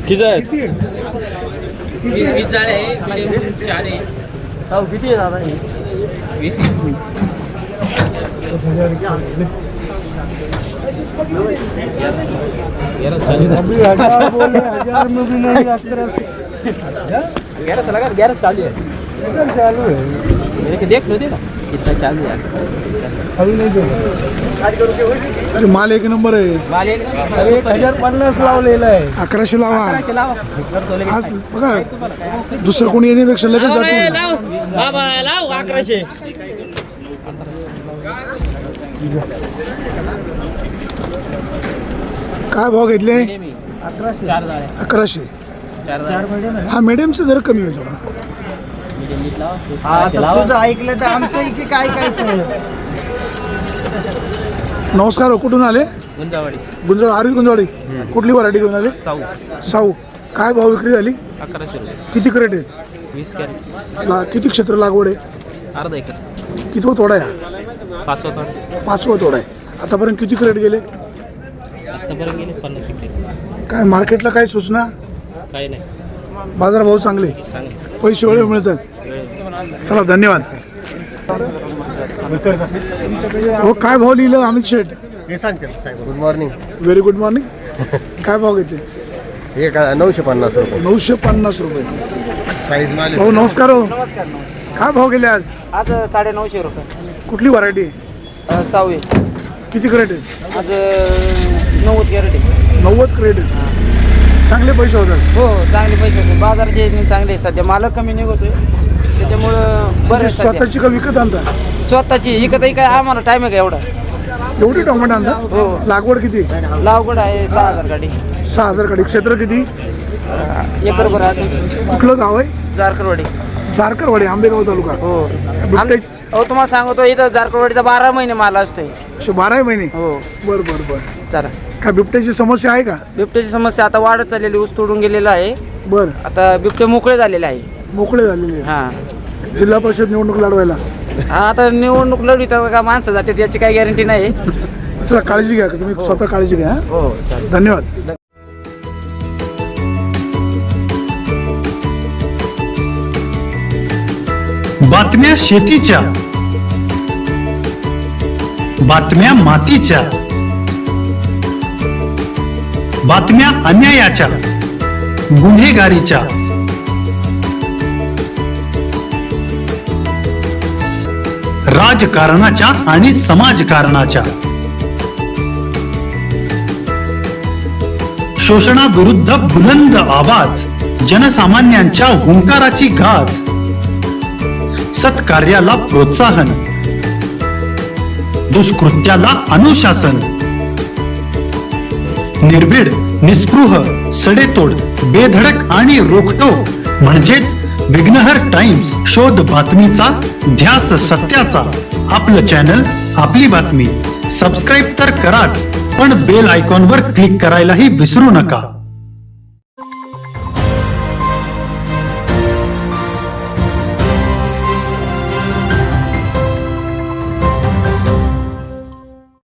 किती आहेत? किती आहे दादा? 20 हजार में भी नहीं ग्यारह लगा, 11 चालू है। चालू है, मेरे को देख लो दे ना कितना चालू है। अभी नहीं दे। अरे माल एक नंबर आहे. माल एक अरे 1050 लावलेला आहे. 1100 लावा. लावा आज बघा दुसरं कोणी येण्यापेक्षा लगेच जातील. बाबा लाव 1100. काय भाव घेतले? 1100. 1100. 4 महिने. हा मीडियमचा जर कमी होईल थोडा. तुझं ऐकलं तर आमचं इथे काय नमस्कार, कुठून आले? गुंजावाडी. गुंजवाडी, आरवी गुंजवाडी. कुठली व्हरायटी घेऊन आले? साऊ. काय भाव विक्री झाली? 1100 रुपये. किती क्रेट आहेत? 20 कॅरेट. किती क्षेत्र लागवड आहे? अर्धा एकर. कितवा तोडा आहे? 5वा तोडा. 5वा तोडा आहे. आतापर्यंत किती क्रेट गेले? आतापर्यंत गेले 50 एकर. काय मार्केटला काय सूचना? काही नाही, बाजार भाव चांगले, चांगले पैसे वेळ मिळतात. चला धन्यवाद. हो, काय भाव लिहिलं अमित शेठ? हे सांगते साहेब. Good morning. Very good morning. काय भाव घेते? हे का 950 रुपये 950 रुपये साईज माल. हो नमस्कार. हो काय भाव गेले आज? आज 950 रुपये. कुठली व्हरायटी? साऊ आहे. किती क्रेट आहे? आज 90 कॅरेट आहे. 90 क्रेट आहे. चांगले पैसे होतात. हो, चांगले पैसे होते. बाजार जे चांगले आहे सध्या, मालक कमी निघतोय त्याच्यामुळं बरं. म्हणजे स्वतःची का विकत आणता? स्वतःची इकतही काय आम्हाला टाइम आहे का एवढा? एवढी टोमॅटो आणता? हो. लागवड किती? लावगड आहे 6000 गाडी. 6000 कडे. क्षेत्र किती? एकर भर आहे. कुठलं गाव आहे? जारकरवाडी. जारकरवाडी, आंबेगाव तालुका. हो. बिबटे हो, तुम्हाला सांगतो इथं जारकरवाडीचा 12 महिने माल असतोय. 12 महिने. हो. बर बर बर. चला. काय बिबट्याची समस्या आहे का? बिबट्याची समस्या आता वाढत चाललेली, ऊस तोडून गेलेला आहे. बर. आता बिबटे मोकळे झालेले आहे. मोकळे झालेले. हा. जिल्हा परिषद निवडणूक लढवायला हा, आता निवडणूक लढवितात का माणसं जाते याची काही गॅरंटी नाही. चला काळजी घ्या, तुम्ही स्वतः काळजी घ्या. हो, चालेल. धन्यवाद. बातम्या शेतीच्या, बातम्या मातीच्या, बातम्या अन्यायाच्या, गुन्हेगारीच्या, राजकारणाच्या आणि समाजकारणाच्या, शोषणाविरुद्ध बुलंद आवाज, जनसामान्यांच्या हुंकाराची गाज, सत्कार्याला प्रोत्साहन, दुष्कृत्याला अनुशासन, निर्भीड, निस्पृह, सडेतोड, बेधडक आणि रोखटोक म्हणजेच विघ्नहर टाइम्स. शोध बातमीचा, ध्यास सत्याचा. आपलं चॅनल, आपली बातमी. सबस्क्राईब तर कराच, पण बेल आयकॉनवर क्लिक करायलाही विसरू नका.